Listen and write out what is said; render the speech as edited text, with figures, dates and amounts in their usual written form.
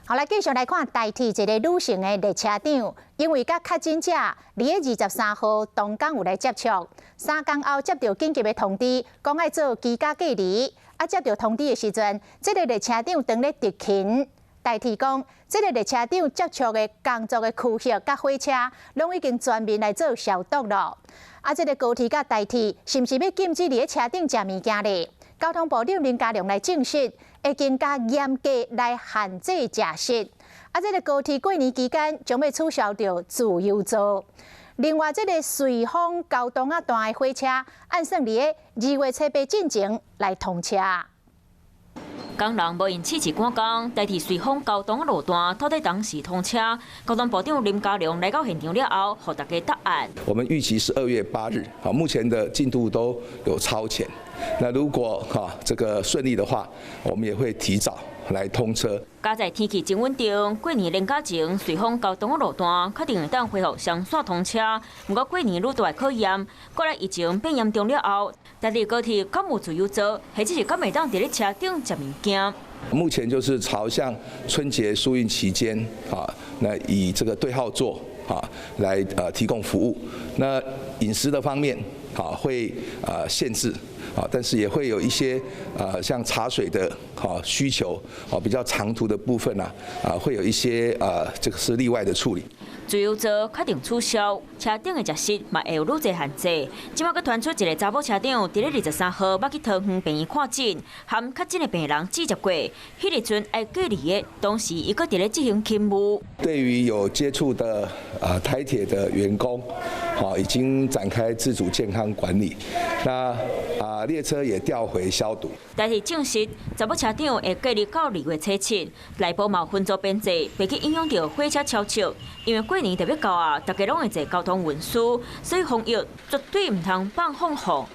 好，来继续来看台铁一个旅程的列车长，因为甲确诊者伫个23号同港有来接触，3天后接到紧急的通知，讲要做居家隔离。接到通知的时阵，这个列车长当咧执勤。台铁讲，这个列车长接触的工作的区域甲火车，拢已经全面来做消毒了。这个高铁甲台铁是毋是要禁止伫个车顶食物件咧？交通部长林佳龙来证实，会更加严格来限制食食。这个高铁过年期间将要取消掉自由座。另外，这个随风交通段的火车，按算伫个2月7日进前来通车。工人无因试试赶工，代替随风交通路段到底当时通车。交通部长林佳龙来到现场了后，给大家答案。我们预期是2月8日，目前的进度都有超前。那如果这个顺利的话，我们也会提早来通车。加在天气真稳定，过年连假前随风交通路段确定会当恢复双线通车。不过过年愈大的考验，过来疫情变严重了后，台铁高铁敢有自由座，或者是敢袂当伫咧车顶食物件？目前就是朝向春节疏运期间那以这个对号座来提供服务。那饮食的方面会限制。但是也会有一些像茶水的需求比较长途的部分会有一些这个是例外的处理。自由座确定取消，车顶的食食嘛会有愈侪限制。即马佮传出一个查某车长，伫咧23号要去桃园病院看诊，含确诊的病人接触过，迄日阵要隔离的，当时伊佮伫咧执行勤务。对于有接触的台铁的员工，已经展开自主健康管理。那列车也调回消毒。台铁证实，查某车长会隔离到2月7日，内部嘛有分组编制，袂去影响到火车超速。因为过年特别到大家拢会坐交通运输，所以防疫绝对唔通放放火。